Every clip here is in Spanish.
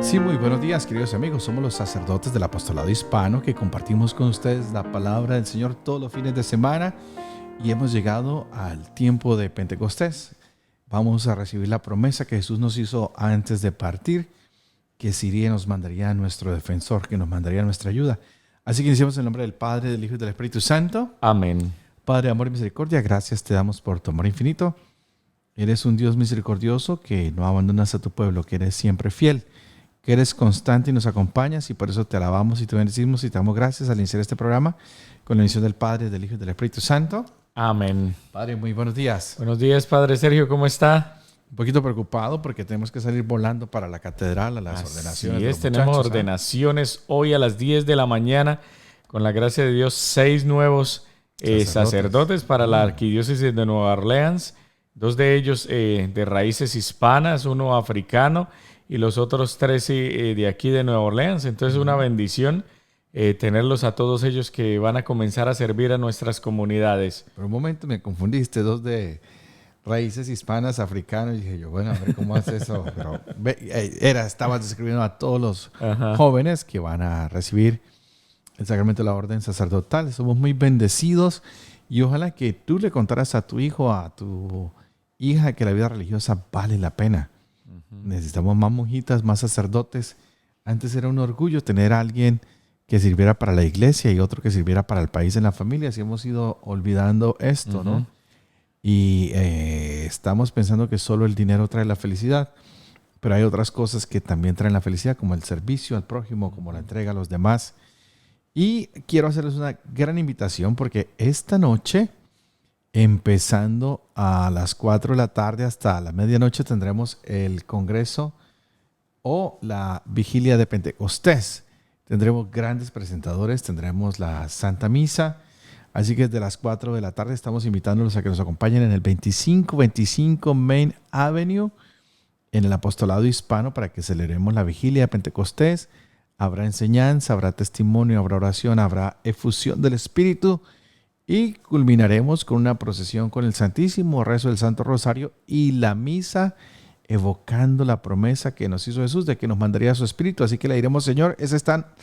Sí, muy buenos días, queridos amigos. Somos los sacerdotes del apostolado hispano que compartimos con ustedes la palabra del Señor todos los fines de semana y hemos llegado al tiempo de Pentecostés. Vamos a recibir la promesa que Jesús nos hizo antes de partir, que Siria nos mandaría a nuestro defensor, que nos mandaría nuestra ayuda. Así que iniciamos en el nombre del Padre, del Hijo y del Espíritu Santo. Amén. Padre, amor y misericordia, gracias te damos por tu amor infinito. Eres un Dios misericordioso que no abandonas a tu pueblo, que eres siempre fiel, que eres constante y nos acompañas, y por eso te alabamos y te bendecimos y te damos gracias al iniciar este programa con la bendición del Padre, del Hijo y del Espíritu Santo. Amén. Padre, muy buenos días. Buenos días, Padre Sergio, ¿cómo está? Un poquito preocupado porque tenemos que salir volando para la catedral a las ordenaciones. Así es, tenemos ordenaciones hoy a las 10 de la mañana. Con la gracia de Dios, 6 nuevos sacerdotes para la arquidiócesis de Nueva Orleans. 2 de ellos de raíces hispanas, 1 africano y los otros 3 de aquí de Nueva Orleans. Entonces, una bendición tenerlos a todos ellos que van a comenzar a servir a nuestras comunidades. Por un momento me confundiste, 2 de raíces hispanas, africanos, y dije yo, bueno, a ver cómo hace eso. Pero estabas describiendo a todos los jóvenes que van a recibir el sacramento de la orden sacerdotal. Somos muy bendecidos y ojalá que tú le contaras a tu hijo, a tu hija, que la vida religiosa vale la pena. Necesitamos más monjitas, más sacerdotes. Antes era un orgullo tener a alguien que sirviera para la iglesia y otro que sirviera para el país en la familia. Así hemos ido olvidando esto, ¿no? Y estamos pensando que solo el dinero trae la felicidad, pero hay otras cosas que también traen la felicidad, como el servicio al prójimo, como la entrega a los demás. Y quiero hacerles una gran invitación porque esta noche, empezando a las 4 de la tarde hasta la medianoche, tendremos el congreso o la vigilia de Pentecostés. Tendremos grandes presentadores, tendremos la Santa Misa. Así que desde las 4 de la tarde estamos invitándolos a que nos acompañen en el 2525 Main Avenue, en el apostolado hispano, para que celebremos la vigilia de Pentecostés. Habrá enseñanza, habrá testimonio, habrá oración, habrá efusión del Espíritu y culminaremos con una procesión con el Santísimo, rezo del Santo Rosario y la misa evocando la promesa que nos hizo Jesús de que nos mandaría su Espíritu. Así que le diremos, Señor, esa está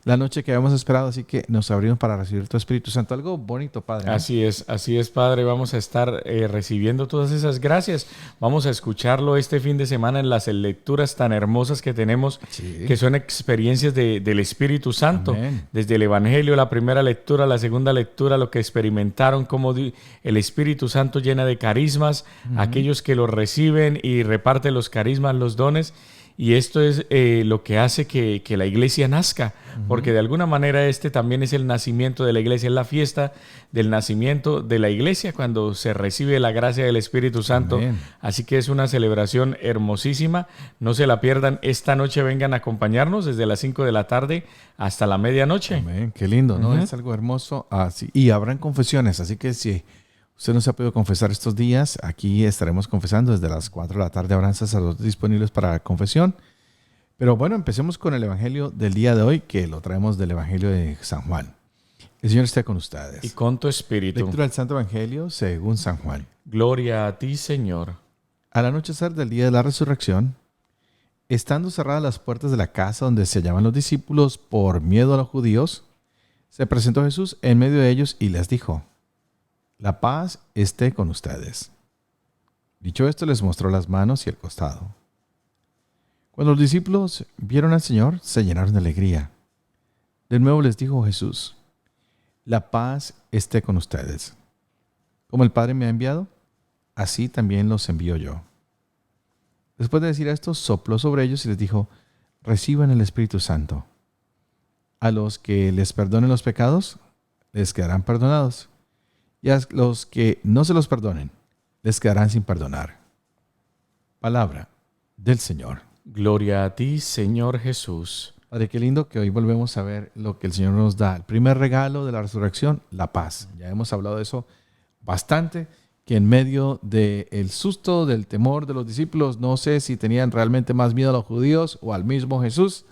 la noche que habíamos esperado, así que nos abrimos para recibir tu Espíritu Santo. Algo bonito, Padre, ¿no? Así es, Padre. Vamos a estar recibiendo todas esas gracias. Vamos a escucharlo este fin de semana en las lecturas tan hermosas que tenemos, que son experiencias del Espíritu Santo. Amén. Desde el Evangelio, la primera lectura, la segunda lectura, lo que experimentaron, cómo el Espíritu Santo llena de carismas a aquellos que lo reciben y reparte los carismas, los dones. Y esto es lo que hace que la iglesia nazca, porque de alguna manera este también es el nacimiento de la iglesia, es la fiesta del nacimiento de la iglesia cuando se recibe la gracia del Espíritu Santo. Amén. Así que es una celebración hermosísima, no se la pierdan. Esta noche vengan a acompañarnos desde las 5 de la tarde hasta la medianoche. Amén. Qué lindo, ¿no? Es algo hermoso. Así. Y habrán confesiones, así que si usted no se ha podido confesar estos días, aquí estaremos confesando desde las 4 de la tarde. Habrán sacerdotes disponibles para confesión. Pero bueno, empecemos con el Evangelio del día de hoy, que lo traemos del Evangelio de San Juan. El Señor esté con ustedes. Y con tu espíritu. Lectura del Santo Evangelio según San Juan. Gloria a ti, Señor. Al anochecer del día de la resurrección, estando cerradas las puertas de la casa donde se hallaban los discípulos por miedo a los judíos, se presentó Jesús en medio de ellos y les dijo: la paz esté con ustedes. Dicho esto, les mostró las manos y el costado. Cuando los discípulos vieron al Señor, se llenaron de alegría. De nuevo les dijo Jesús: la paz esté con ustedes. Como el Padre me ha enviado, así también los envío yo. Después de decir esto, sopló sobre ellos y les dijo: reciban el Espíritu Santo. A los que les perdonen los pecados, les quedarán perdonados. Y a los que no se los perdonen, les quedarán sin perdonar. Palabra del Señor. Gloria a ti, Señor Jesús. Padre, qué lindo que hoy volvemos a ver lo que el Señor nos da. El primer regalo de la resurrección, la paz. Ya hemos hablado de eso bastante, que en medio del susto, del temor de los discípulos, no sé si tenían realmente más miedo a los judíos o al mismo Jesús,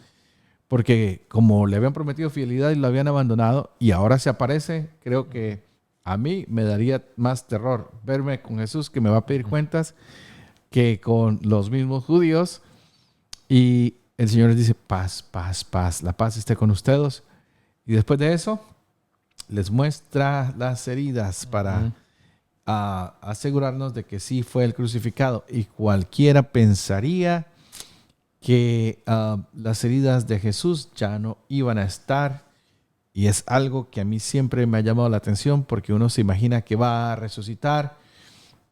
porque como le habían prometido fidelidad y lo habían abandonado y ahora se aparece, creo que a mí me daría más terror verme con Jesús, que me va a pedir cuentas, que con los mismos judíos. Y el Señor les dice, paz, paz, paz, la paz esté con ustedes. Y después de eso, les muestra las heridas para asegurarnos de que sí fue el crucificado. Y cualquiera pensaría que las heridas de Jesús ya no iban a estar. Y es algo que a mí siempre me ha llamado la atención, porque uno se imagina que va a resucitar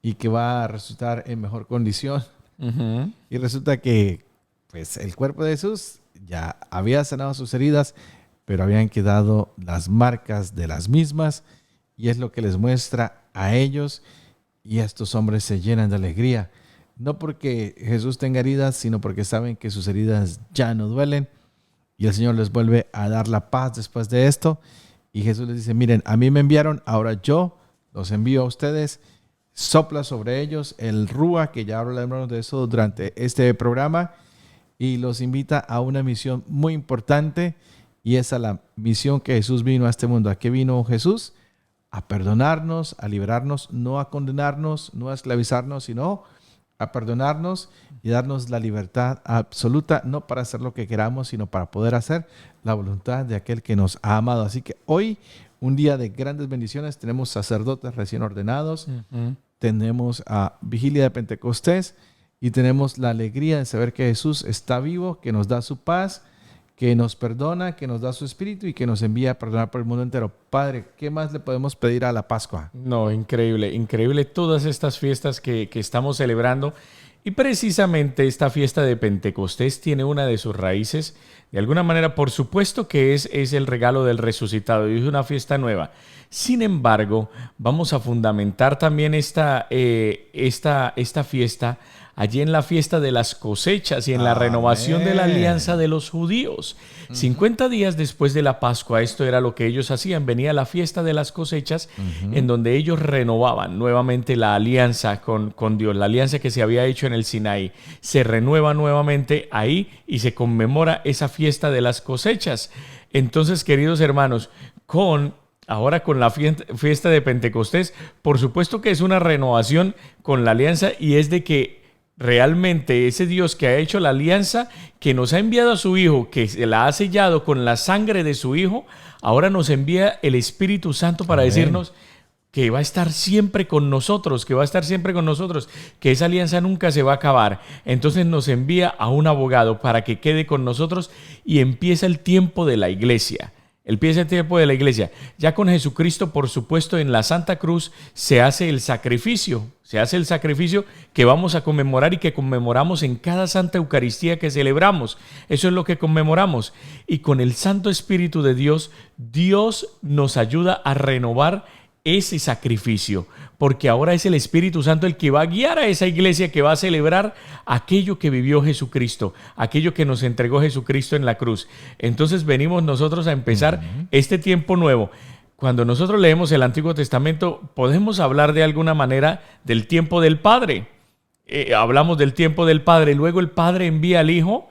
y que va a resucitar en mejor condición. Uh-huh. Y resulta que pues, el cuerpo de Jesús ya había sanado sus heridas, pero habían quedado las marcas de las mismas, y es lo que les muestra a ellos, y estos hombres se llenan de alegría. No porque Jesús tenga heridas, sino porque saben que sus heridas ya no duelen. Y el Señor les vuelve a dar la paz después de esto. Y Jesús les dice, miren, a mí me enviaron, ahora yo los envío a ustedes. Sopla sobre ellos el Rúa, que ya hablamos de eso durante este programa. Y los invita a una misión muy importante. Y esa es la misión que Jesús vino a este mundo. ¿A qué vino Jesús? A perdonarnos, a liberarnos, no a condenarnos, no a esclavizarnos, sino a perdonarnos y darnos la libertad absoluta, no para hacer lo que queramos, sino para poder hacer la voluntad de aquel que nos ha amado. Así que hoy, un día de grandes bendiciones, tenemos sacerdotes recién ordenados, tenemos vigilia de Pentecostés y tenemos la alegría de saber que Jesús está vivo, que nos da su paz, que nos perdona, que nos da su espíritu y que nos envía a perdonar por el mundo entero. Padre, ¿qué más le podemos pedir a la Pascua? No, increíble, increíble todas estas fiestas que estamos celebrando. Y precisamente esta fiesta de Pentecostés tiene una de sus raíces, de alguna manera, por supuesto que es el regalo del resucitado y es una fiesta nueva. Sin embargo, vamos a fundamentar también esta fiesta allí en la fiesta de las cosechas y en la renovación de la alianza de los judíos. 50 días después de la Pascua, esto era lo que ellos hacían. Venía la fiesta de las cosechas, en donde ellos renovaban nuevamente la alianza con Dios, la alianza que se había hecho en el Sinaí. Se renueva nuevamente ahí y se conmemora esa fiesta de las cosechas. Entonces, queridos hermanos, ahora con la fiesta de Pentecostés, por supuesto que es una renovación con la alianza, y es de que realmente ese Dios que ha hecho la alianza, que nos ha enviado a su Hijo, que se la ha sellado con la sangre de su Hijo, ahora nos envía el Espíritu Santo para decirnos que va a estar siempre con nosotros, que esa alianza nunca se va a acabar. Entonces nos envía a un abogado para que quede con nosotros y empieza el tiempo de la iglesia. Empieza el tiempo de la iglesia. Ya con Jesucristo, por supuesto, en la Santa Cruz se hace el sacrificio. Se hace el sacrificio que vamos a conmemorar y que conmemoramos en cada Santa Eucaristía que celebramos. Eso es lo que conmemoramos. Y con el Santo Espíritu de Dios, Dios nos ayuda a renovar ese sacrificio, porque ahora es el Espíritu Santo el que va a guiar a esa iglesia que va a celebrar aquello que vivió Jesucristo, aquello que nos entregó Jesucristo en la cruz. Entonces venimos nosotros a empezar este tiempo nuevo. Cuando nosotros leemos el Antiguo Testamento, podemos hablar de alguna manera del tiempo del Padre. Hablamos del tiempo del Padre, luego el Padre envía al Hijo.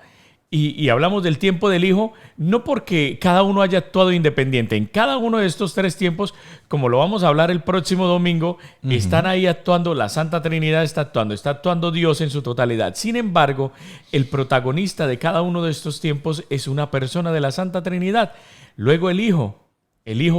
Y hablamos del tiempo del Hijo, no porque cada uno haya actuado independiente. En cada uno de estos tres tiempos, como lo vamos a hablar el próximo domingo, están ahí actuando, la Santa Trinidad está actuando Dios en su totalidad. Sin embargo, el protagonista de cada uno de estos tiempos es una persona de la Santa Trinidad. Luego el Hijo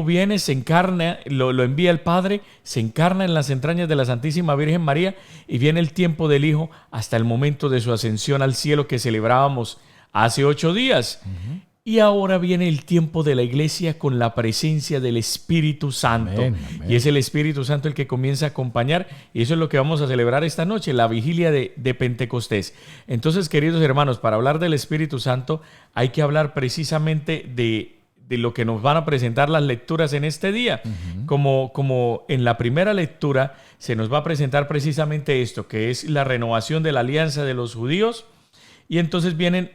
viene, se encarna, lo envía el Padre, se encarna en las entrañas de la Santísima Virgen María, y viene el tiempo del Hijo hasta el momento de su ascensión al cielo que celebrábamos hace 8 días. Y ahora viene el tiempo de la iglesia con la presencia del Espíritu Santo. Amén. Y es el Espíritu Santo el que comienza a acompañar, y eso es lo que vamos a celebrar esta noche, la vigilia de Pentecostés. Entonces, queridos hermanos, para hablar del Espíritu Santo hay que hablar precisamente de lo que nos van a presentar las lecturas en este día. Como en la primera lectura se nos va a presentar precisamente esto, que es la renovación de la alianza de los judíos, y entonces vienen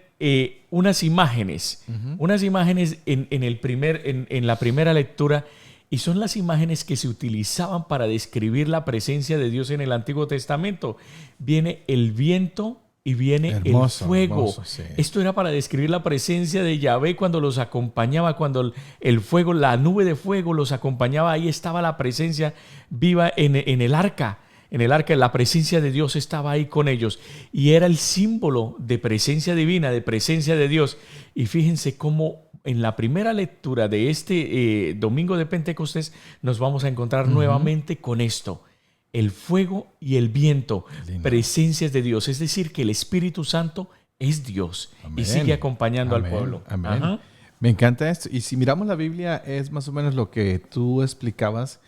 unas imágenes en la primera lectura, y son las imágenes que se utilizaban para describir la presencia de Dios en el Antiguo Testamento. Viene el viento y viene hermoso, el fuego. Hermoso, sí. Esto era para describir la presencia de Yahvé cuando los acompañaba, cuando el fuego, la nube de fuego los acompañaba. Ahí estaba la presencia viva en el arca. en el arca, la presencia de Dios estaba ahí con ellos y era el símbolo de presencia divina, de presencia de Dios. Y fíjense cómo en la primera lectura de este domingo de Pentecostés nos vamos a encontrar nuevamente con esto: el fuego y el viento, presencias de Dios. Es decir, que el Espíritu Santo es Dios. Amén. Y sigue acompañando al pueblo. Amén. Ajá. Me encanta esto. Y si miramos la Biblia, es más o menos lo que tú explicabas.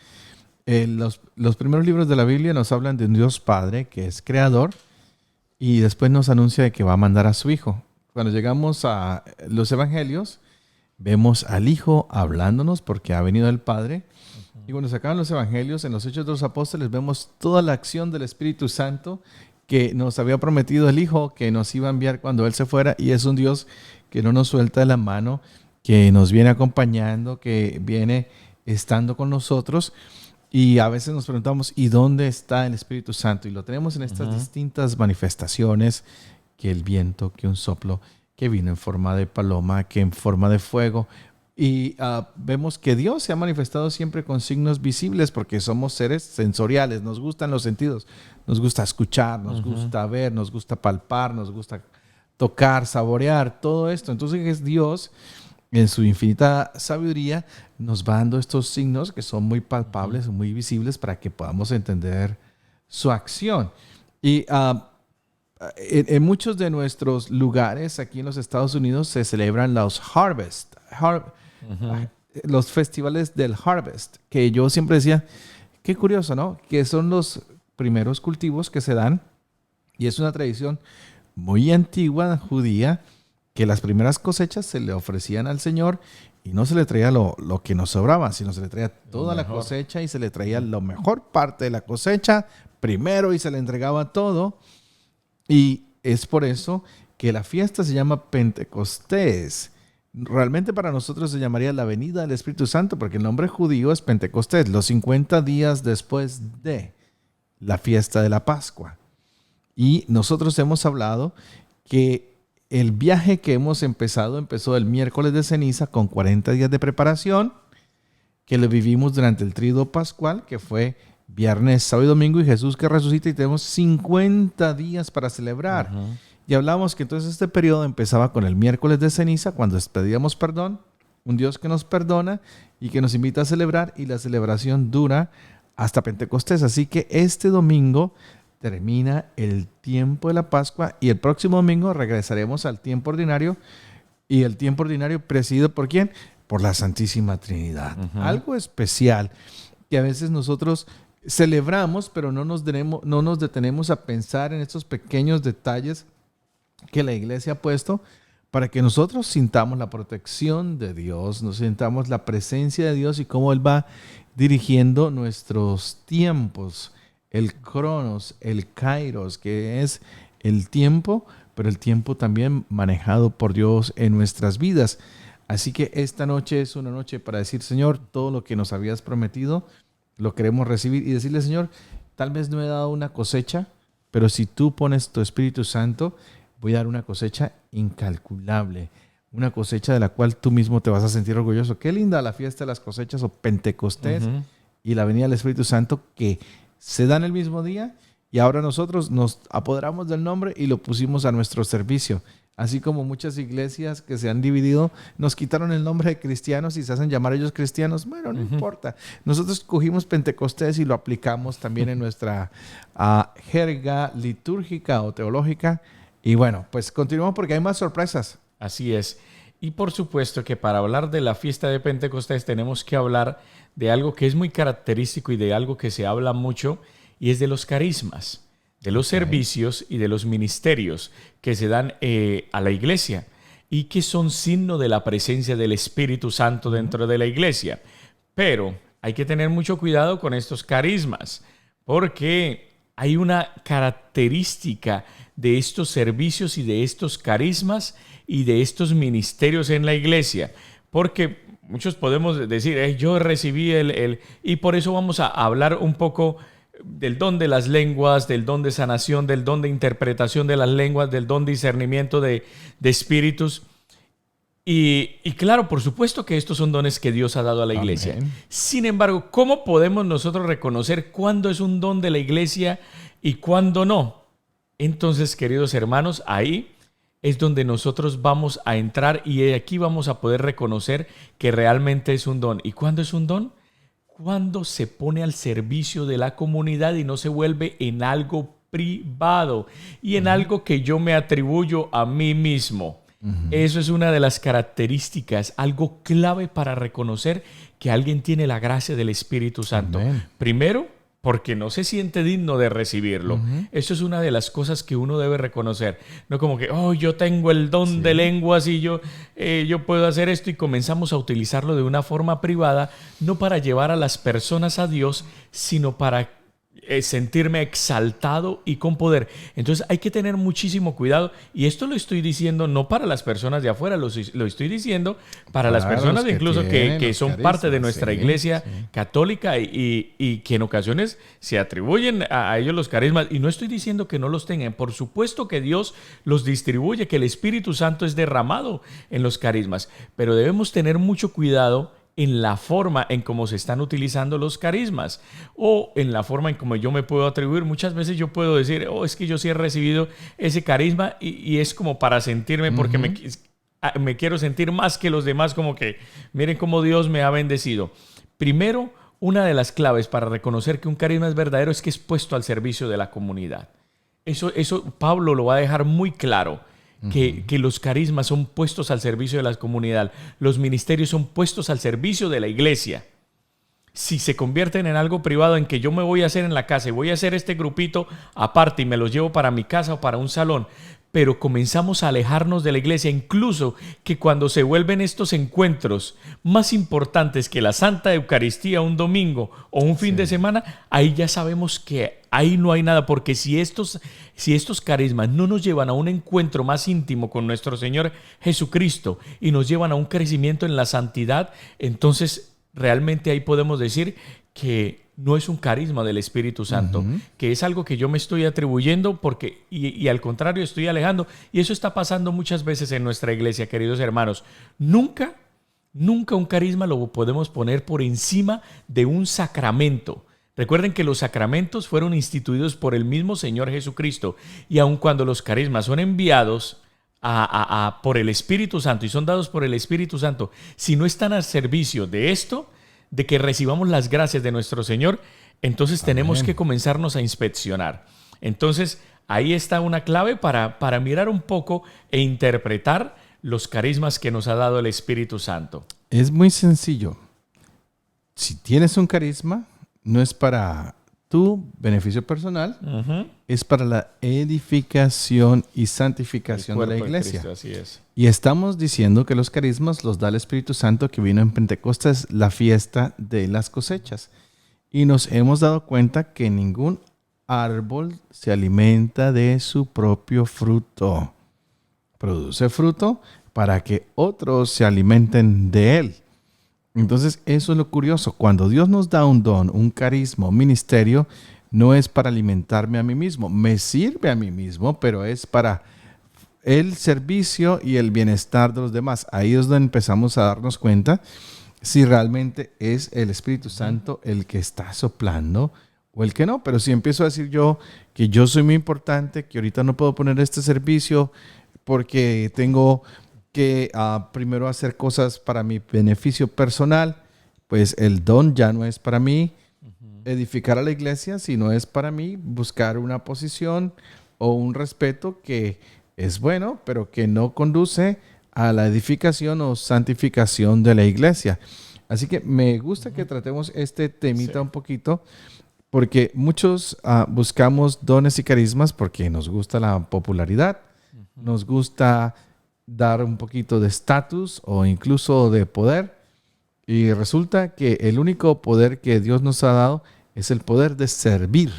Los primeros libros de la Biblia nos hablan de un Dios Padre que es creador y después nos anuncia de que va a mandar a su Hijo. Cuando llegamos a los Evangelios, vemos al Hijo hablándonos porque ha venido el Padre. Y cuando se acaban los Evangelios, en los Hechos de los Apóstoles, vemos toda la acción del Espíritu Santo que nos había prometido el Hijo, que nos iba a enviar cuando Él se fuera. Y es un Dios que no nos suelta de la mano, que nos viene acompañando, que viene estando con nosotros. Y a veces nos preguntamos, ¿y dónde está el Espíritu Santo? Y lo tenemos en estas distintas manifestaciones, que el viento, que un soplo, que vino en forma de paloma, que en forma de fuego. Y vemos que Dios se ha manifestado siempre con signos visibles porque somos seres sensoriales, nos gustan los sentidos, nos gusta escuchar, nos gusta ver, nos gusta palpar, nos gusta tocar, saborear, todo esto. Entonces es Dios, en su infinita sabiduría, nos va dando estos signos que son muy palpables, muy visibles para que podamos entender su acción. Y en muchos de nuestros lugares aquí en los Estados Unidos se celebran los los festivales del Harvest, que yo siempre decía, qué curioso, ¿no? Que son los primeros cultivos que se dan, y es una tradición muy antigua, judía, que las primeras cosechas se le ofrecían al Señor y no se le traía lo que nos sobraba, sino se le traía toda la cosecha y se le traía la mejor parte de la cosecha primero y se le entregaba todo. Y es por eso que la fiesta se llama Pentecostés. Realmente para nosotros se llamaría la venida del Espíritu Santo, porque el nombre judío es Pentecostés, los 50 días después de la fiesta de la Pascua. Y nosotros hemos hablado que el viaje que hemos empezó el miércoles de ceniza con 40 días de preparación, que lo vivimos durante el tríodo pascual, que fue viernes, sábado y domingo, y Jesús que resucita, y tenemos 50 días para celebrar. Y hablamos que entonces este periodo empezaba con el miércoles de ceniza, cuando pedíamos perdón, un Dios que nos perdona y que nos invita a celebrar, y la celebración dura hasta Pentecostés. Así que este domingo termina el tiempo de la Pascua y el próximo domingo regresaremos al tiempo ordinario, y el tiempo ordinario presidido ¿por quién? Por la Santísima Trinidad. Algo especial que a veces nosotros celebramos, pero no nos detenemos a pensar en estos pequeños detalles que la iglesia ha puesto para que nosotros sintamos la protección de Dios, nos sintamos la presencia de Dios y cómo Él va dirigiendo nuestros tiempos, el cronos, el kairos, que es el tiempo, pero el tiempo también manejado por Dios en nuestras vidas. Así que esta noche es una noche para decir, Señor, todo lo que nos habías prometido lo queremos recibir, y decirle, Señor, tal vez no he dado una cosecha, pero si tú pones tu Espíritu Santo, voy a dar una cosecha incalculable, una cosecha de la cual tú mismo te vas a sentir orgulloso. Qué linda la fiesta de las cosechas, o Pentecostés, y la venida del Espíritu Santo, que se dan el mismo día, y ahora nosotros nos apoderamos del nombre y lo pusimos a nuestro servicio. Así como muchas iglesias que se han dividido, nos quitaron el nombre de cristianos y se hacen llamar ellos cristianos. Bueno, no importa. Nosotros cogimos Pentecostés y lo aplicamos también en nuestra jerga litúrgica o teológica. Y bueno, pues continuamos porque hay más sorpresas. Así es. Y por supuesto que para hablar de la fiesta de Pentecostés tenemos que hablar de algo que es muy característico y de algo que se habla mucho, y es de los carismas, de los servicios y de los ministerios que se dan a la iglesia y que son signo de la presencia del Espíritu Santo dentro de la iglesia. Pero hay que tener mucho cuidado con estos carismas, porque hay una característica de estos servicios y de estos carismas y de estos ministerios en la iglesia, porque muchos podemos decir, yo recibí y por eso vamos a hablar un poco del don de las lenguas, del don de sanación, del don de interpretación de las lenguas, del don de discernimiento de espíritus. Y claro, por supuesto que estos son dones que Dios ha dado a la iglesia. Amén. Sin embargo, ¿cómo podemos nosotros reconocer cuándo es un don de la iglesia y cuándo no? Entonces, queridos hermanos, ahí es donde nosotros vamos a entrar y aquí vamos a poder reconocer que realmente es un don. ¿Y cuándo es un don? Cuando se pone al servicio de la comunidad y no se vuelve en algo privado y en algo que yo me atribuyo a mí mismo. Eso es una de las características, algo clave para reconocer que alguien tiene la gracia del Espíritu Santo. Amén. Primero, porque no se siente digno de recibirlo. Eso es una de las cosas que uno debe reconocer. No como que, yo tengo el don de lenguas y yo puedo hacer esto, y comenzamos a utilizarlo de una forma privada, no para llevar a las personas a Dios, sino para sentirme exaltado y con poder. Entonces hay que tener muchísimo cuidado, y esto lo estoy diciendo no para las personas de afuera, lo estoy diciendo para las personas los que incluso tienen que los son carismas, parte de nuestra iglesia católica y que en ocasiones se atribuyen a ellos los carismas, y no estoy diciendo que no los tengan. Por supuesto que Dios los distribuye, que el Espíritu Santo es derramado en los carismas, pero debemos tener mucho cuidado en la forma en cómo se están utilizando los carismas, o en la forma en cómo yo me puedo atribuir. Muchas veces yo puedo decir, es que yo sí he recibido ese carisma, y es como para sentirme, porque me quiero sentir más que los demás, como que miren cómo Dios me ha bendecido. Primero, una de las claves para reconocer que un carisma es verdadero es que es puesto al servicio de la comunidad. Eso Pablo lo va a dejar muy claro. Que los carismas son puestos al servicio de la comunidad. Los ministerios son puestos al servicio de la iglesia. Si se convierten en algo privado, en que yo me voy a hacer en la casa y voy a hacer este grupito aparte y me los llevo para mi casa o para un salón, pero comenzamos a alejarnos de la iglesia, incluso que cuando se vuelven estos encuentros más importantes que la Santa Eucaristía un domingo o un fin de semana, ahí ya sabemos que ahí no hay nada, porque si estos carismas no nos llevan a un encuentro más íntimo con nuestro Señor Jesucristo y nos llevan a un crecimiento en la santidad, entonces realmente ahí podemos decir que no es un carisma del Espíritu Santo, que es algo que yo me estoy atribuyendo y al contrario estoy alejando. Y eso está pasando muchas veces en nuestra iglesia, queridos hermanos. Nunca un carisma lo podemos poner por encima de un sacramento. Recuerden que los sacramentos fueron instituidos por el mismo Señor Jesucristo, y aun cuando los carismas son enviados por el Espíritu Santo y son dados por el Espíritu Santo, si no están al servicio de esto, de que recibamos las gracias de nuestro Señor, entonces tenemos que comenzarnos a inspeccionar. Entonces ahí está una clave para mirar un poco e interpretar los carismas que nos ha dado el Espíritu Santo. Es muy sencillo. Si tienes un carisma, no es para tu beneficio personal, es para la edificación y santificación de la iglesia. Cristo, así es. Y estamos diciendo que los carismas los da el Espíritu Santo, que vino en Pentecostés, la fiesta de las cosechas. Y nos hemos dado cuenta que ningún árbol se alimenta de su propio fruto. Produce fruto para que otros se alimenten de él. Entonces, eso es lo curioso. Cuando Dios nos da un don, un carisma, un ministerio, no es para alimentarme a mí mismo. Me sirve a mí mismo, pero es para el servicio y el bienestar de los demás. Ahí es donde empezamos a darnos cuenta si realmente es el Espíritu Santo el que está soplando o el que no. Pero si empiezo a decir yo que yo soy muy importante, que ahorita no puedo poner este servicio porque tengo que primero hacer cosas para mi beneficio personal, pues el don ya no es para mí edificar a la iglesia, sino es para mí buscar una posición o un respeto que es bueno, pero que no conduce a la edificación o santificación de la iglesia. Así que me gusta que tratemos este temita un poquito, porque muchos buscamos dones y carismas porque nos gusta la popularidad, nos gusta dar un poquito de estatus o incluso de poder, y resulta que el único poder que Dios nos ha dado es el poder de servir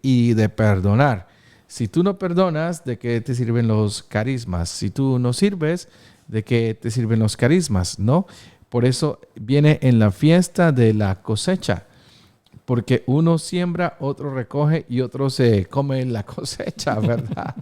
y de perdonar. Si tú no perdonas, ¿de qué te sirven los carismas? Si tú no sirves, ¿de qué te sirven los carismas? ¿No? Por eso viene en la fiesta de la cosecha, porque uno siembra, otro recoge y otro se come la cosecha, ¿verdad?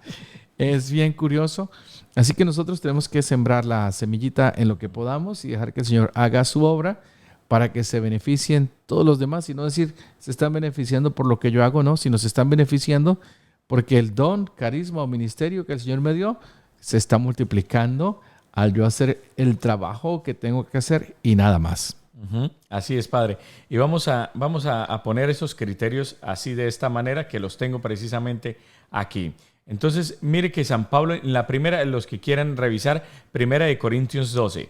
Es bien curioso. Así que nosotros tenemos que sembrar la semillita en lo que podamos y dejar que el Señor haga su obra para que se beneficien todos los demás y no decir se están beneficiando por lo que yo hago, no, sino se están beneficiando porque el don, carisma o ministerio que el Señor me dio se está multiplicando al yo hacer el trabajo que tengo que hacer y nada más. Así es, Padre. Y vamos a poner esos criterios así de esta manera que los tengo precisamente aquí. Entonces, mire que San Pablo, en la primera, los que quieran revisar, 1 Corintios 12,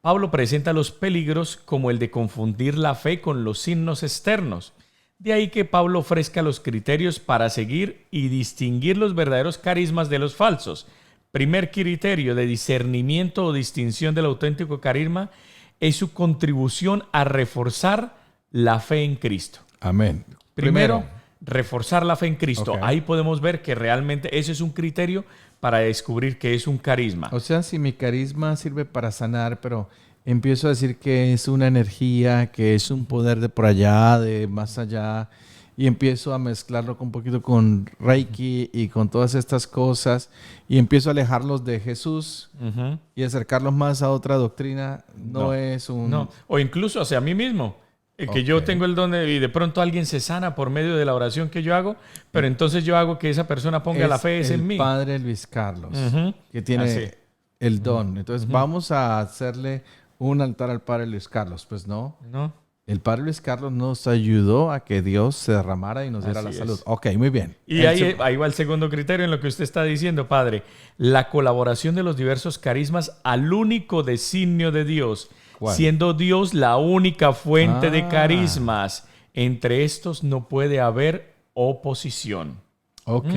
Pablo presenta los peligros como el de confundir la fe con los signos externos. De ahí que Pablo ofrezca los criterios para seguir y distinguir los verdaderos carismas de los falsos. Primer criterio de discernimiento o distinción del auténtico carisma es su contribución a reforzar la fe en Cristo. Amén. Primero, reforzar la fe en Cristo. Okay. Ahí podemos ver que realmente ese es un criterio para descubrir que es un carisma. O sea, si mi carisma sirve para sanar, pero empiezo a decir que es una energía, que es un poder de por allá, de más allá, y empiezo a mezclarlo un poquito con Reiki y con todas estas cosas, y empiezo a alejarlos de Jesús y acercarlos más a otra doctrina, no es un... No, o incluso hacia mí mismo. Que yo tengo el don y de pronto alguien se sana por medio de la oración que yo hago, pero entonces yo hago que esa persona ponga la fe en mí. El Padre Luis Carlos, que tiene el don. Entonces vamos a hacerle un altar al Padre Luis Carlos. Pues no. El Padre Luis Carlos nos ayudó a que Dios se derramara y nos diera la salud. Ok, muy bien. Y ahí va el segundo criterio en lo que usted está diciendo, Padre. La colaboración de los diversos carismas al único designio de Dios. ¿Cuál? Siendo Dios la única fuente de carismas. Entre estos no puede haber oposición. Ok.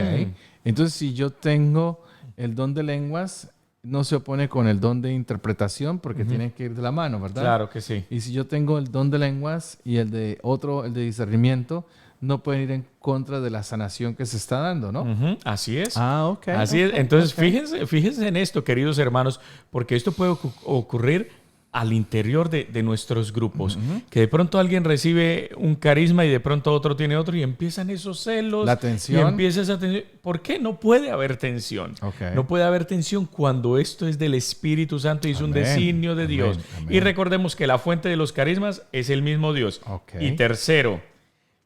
Entonces, si yo tengo el don de lenguas, no se opone con el don de interpretación porque tienen que ir de la mano, ¿verdad? Claro que sí. Y si yo tengo el don de lenguas y el de discernimiento, no pueden ir en contra de la sanación que se está dando, ¿no? Así es. Ok. Así es. Entonces, fíjense en esto, queridos hermanos, porque esto puede ocurrir al interior de nuestros grupos. Que de pronto alguien recibe un carisma y de pronto otro tiene otro y empiezan esos celos. La tensión. Y empieza esa tensión. ¿Por qué? No puede haber tensión. No puede haber tensión cuando esto es del Espíritu Santo y es un designio de Dios. Y recordemos que la fuente de los carismas es el mismo Dios. Y tercero,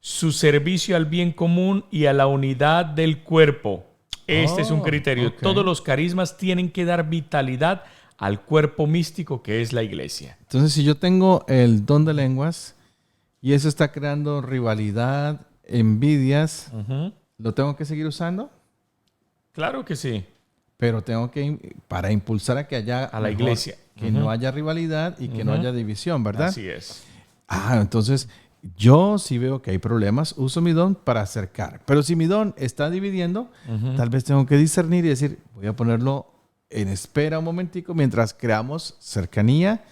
su servicio al bien común y a la unidad del cuerpo. Este es un criterio. Todos los carismas tienen que dar vitalidad al cuerpo místico que es la iglesia. Entonces, si yo tengo el don de lenguas y eso está creando rivalidad, envidias, ¿lo tengo que seguir usando? Claro que sí. Pero tengo que, para impulsar a que haya... A la iglesia. Que no haya rivalidad y que no haya división, ¿verdad? Así es. Entonces, yo si veo que hay problemas, uso mi don para acercar. Pero si mi don está dividiendo, tal vez tengo que discernir y decir, voy a ponerlo en espera un momentico mientras creamos cercanía.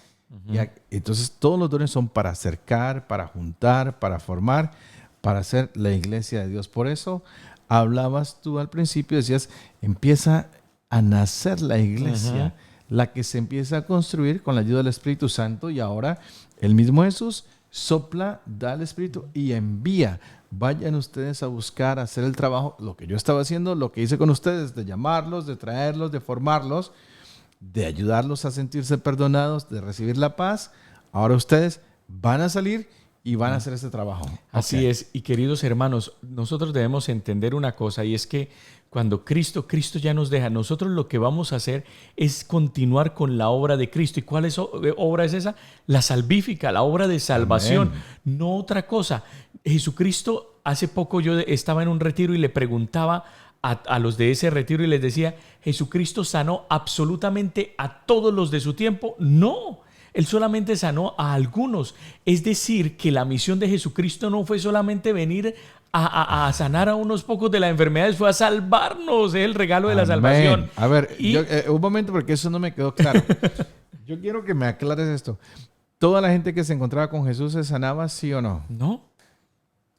Entonces todos los dones son para acercar, para juntar, para formar, para hacer la iglesia de Dios. Por eso hablabas tú al principio, decías, empieza a nacer la iglesia, la que se empieza a construir con la ayuda del Espíritu Santo, y ahora el mismo Jesús sopla, da el Espíritu y envía. Vayan ustedes a buscar, a hacer el trabajo, lo que yo estaba haciendo, lo que hice con ustedes, de llamarlos, de traerlos, de formarlos, de ayudarlos a sentirse perdonados, de recibir la paz. Ahora ustedes van a salir y van a hacer este trabajo. Así es. Y queridos hermanos, nosotros debemos entender una cosa, y es que cuando Cristo ya nos deja, nosotros lo que vamos a hacer es continuar con la obra de Cristo. ¿Y cuál obra es esa? La salvífica, la obra de salvación, no otra cosa. Jesucristo, hace poco yo estaba en un retiro y le preguntaba a los de ese retiro y les decía, ¿Jesucristo sanó absolutamente a todos los de su tiempo? No. Él solamente sanó a algunos. Es decir, que la misión de Jesucristo no fue solamente venir a sanar a unos pocos de las enfermedades, fue a salvarnos. Es el regalo de la salvación. A ver, un momento, porque eso no me quedó claro. Yo quiero que me aclares esto. ¿Toda la gente que se encontraba con Jesús se sanaba, sí o no? No.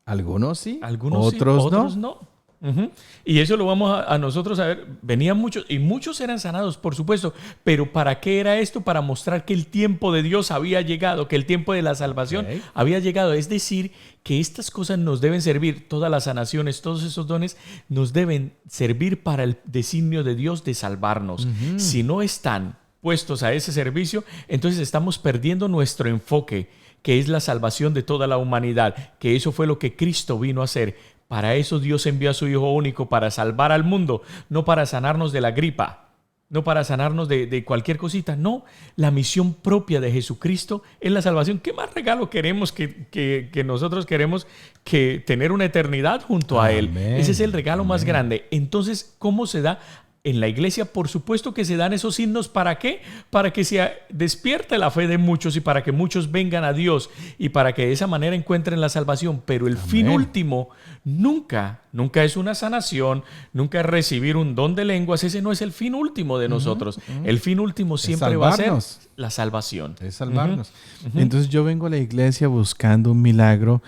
¿Algunos sí? Algunos ¿Otros sí, otros no. Uh-huh. Y eso lo vamos a nosotros a ver. Venían muchos, y muchos eran sanados, por supuesto. Pero ¿para qué era esto? Para mostrar que el tiempo de Dios había llegado, que el tiempo de la salvación había llegado. Es decir, que estas cosas nos deben servir, todas las sanaciones, todos esos dones, nos deben servir para el designio de Dios de salvarnos. Uh-huh. Si no están puestos a ese servicio, entonces estamos perdiendo nuestro enfoque, que es la salvación de toda la humanidad, que eso fue lo que Cristo vino a hacer. Para eso Dios envió a su Hijo único, para salvar al mundo, no para sanarnos de la gripa, no para sanarnos de cualquier cosita. No, la misión propia de Jesucristo es la salvación. ¿Qué más regalo queremos que nosotros queremos que tener una eternidad junto a Él? Ese es el regalo más grande. Entonces, ¿cómo se da? En la iglesia, por supuesto que se dan esos signos. ¿Para qué? Para que se despierte la fe de muchos y para que muchos vengan a Dios y para que de esa manera encuentren la salvación. Pero el fin último nunca es una sanación, nunca es recibir un don de lenguas. Ese no es el fin último de nosotros. El fin último siempre va a ser la salvación. Es salvarnos. Entonces yo vengo a la iglesia buscando un milagro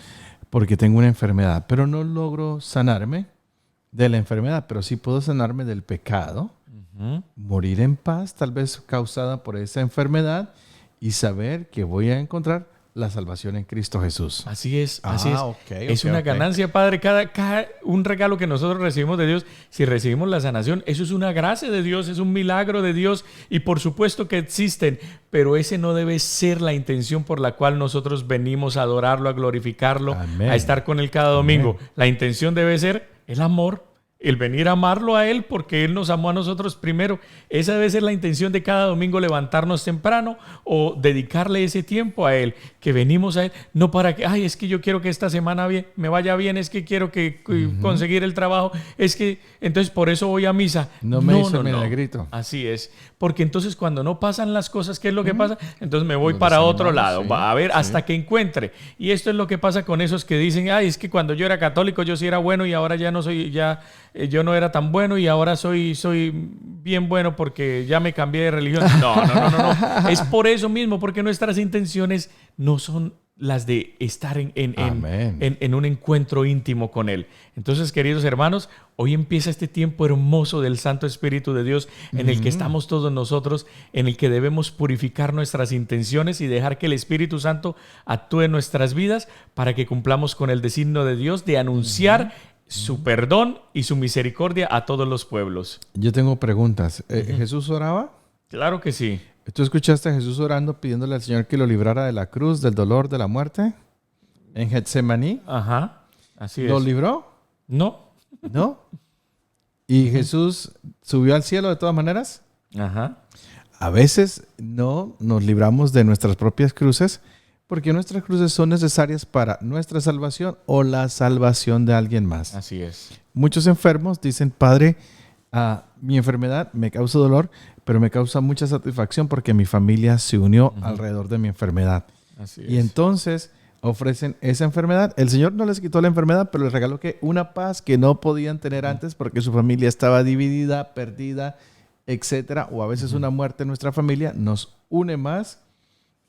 porque tengo una enfermedad, pero no logro sanarme de la enfermedad, pero sí puedo sanarme del pecado, morir en paz, tal vez causada por esa enfermedad, y saber que voy a encontrar la salvación en Cristo Jesús. Así es, así es. Es una ganancia, Padre. Cada un regalo que nosotros recibimos de Dios, si recibimos la sanación, eso es una gracia de Dios, es un milagro de Dios, y por supuesto que existen, pero ese no debe ser la intención por la cual nosotros venimos a adorarlo, a glorificarlo, a estar con Él cada domingo. La intención debe ser el amor, el venir a amarlo a Él porque Él nos amó a nosotros primero. Esa debe ser la intención de cada domingo, levantarnos temprano o dedicarle ese tiempo a Él, que venimos a Él, no para que, es que yo quiero que esta semana me vaya bien, es que quiero conseguir el trabajo, es que entonces por eso voy a misa. No. Milagrito. Así es, porque entonces cuando no pasan las cosas, ¿qué es lo que pasa? Entonces me voy para otro lado, a ver hasta que encuentre. Y esto es lo que pasa con esos que dicen, es que cuando yo era católico yo sí era bueno y ahora ya no soy, yo no era tan bueno y ahora soy bien bueno porque ya me cambié de religión. No. Es por eso mismo, porque nuestras intenciones no son las de estar en un encuentro íntimo con Él. Entonces, queridos hermanos, hoy empieza este tiempo hermoso del Santo Espíritu de Dios en el que estamos todos nosotros, en el que debemos purificar nuestras intenciones y dejar que el Espíritu Santo actúe en nuestras vidas para que cumplamos con el designio de Dios de anunciar su perdón y su misericordia a todos los pueblos. Yo tengo preguntas. ¿Jesús oraba? Claro que sí. ¿Tú escuchaste a Jesús orando, pidiéndole al Señor que lo librara de la cruz, del dolor, de la muerte? ¿En Getsemaní? Ajá, así es. ¿Lo libró? No. ¿No? ¿Y Jesús subió al cielo de todas maneras? Ajá. A veces no nos libramos de nuestras propias cruces, porque nuestras cruces son necesarias para nuestra salvación o la salvación de alguien más. Así es. Muchos enfermos dicen, Padre, mi enfermedad me causa dolor, pero me causa mucha satisfacción porque mi familia se unió alrededor de mi enfermedad. Así es. Y entonces ofrecen esa enfermedad. El Señor no les quitó la enfermedad, pero les regaló una paz que no podían tener antes porque su familia estaba dividida, perdida, etcétera. O a veces una muerte en nuestra familia nos une más.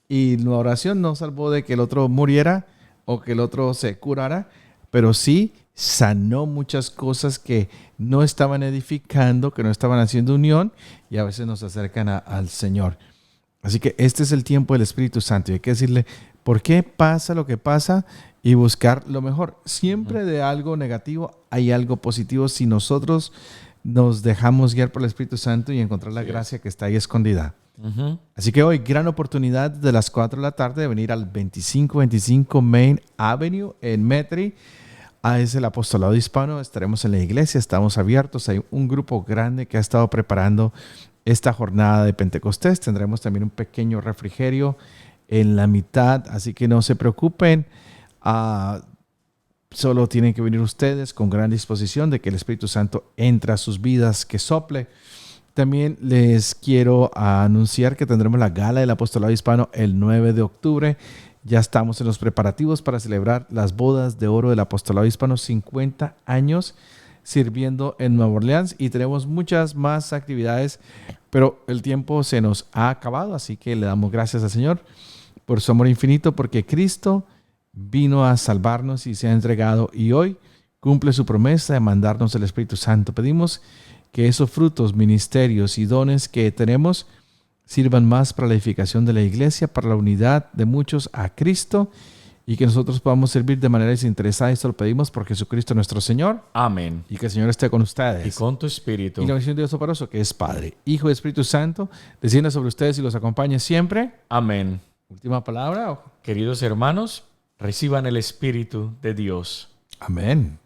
Y la oración no salvó de que el otro muriera o que el otro se curara, pero sí sanó muchas cosas que no estaban edificando, que no estaban haciendo unión y a veces nos acercan al Señor. Así que este es el tiempo del Espíritu Santo y hay que decirle, ¿por qué pasa lo que pasa? Y buscar lo mejor. Siempre de algo negativo hay algo positivo si nosotros nos dejamos guiar por el Espíritu Santo y encontrar la gracia que está ahí escondida. Así que hoy, gran oportunidad de las 4 de la tarde de venir al 2525 Main Avenue en Metairie. Es el Apostolado Hispano. Estaremos en la iglesia, estamos abiertos. Hay un grupo grande que ha estado preparando esta jornada de Pentecostés. Tendremos también un pequeño refrigerio en la mitad, así que no se preocupen. Solo tienen que venir ustedes con gran disposición de que el Espíritu Santo entre a sus vidas, que sople. También les quiero anunciar que tendremos la gala del Apostolado Hispano el 9 de octubre. Ya estamos en los preparativos para celebrar las bodas de oro del Apostolado Hispano, 50 años sirviendo en Nueva Orleans, y tenemos muchas más actividades, pero el tiempo se nos ha acabado, así que le damos gracias al Señor por su amor infinito, porque Cristo vino a salvarnos y se ha entregado, y hoy cumple su promesa de mandarnos el Espíritu Santo. Pedimos que esos frutos, ministerios y dones que tenemos sirvan más para la edificación de la iglesia, para la unidad de muchos a Cristo, y que nosotros podamos servir de manera desinteresada. Esto lo pedimos por Jesucristo nuestro Señor. Amén. Y que el Señor esté con ustedes. Y con tu espíritu. Y la bendición de Dios Todopoderoso, que es Padre, Hijo y Espíritu Santo, descienda sobre ustedes y los acompañe siempre. Amén. Última palabra. Queridos hermanos, reciban el Espíritu de Dios. Amén.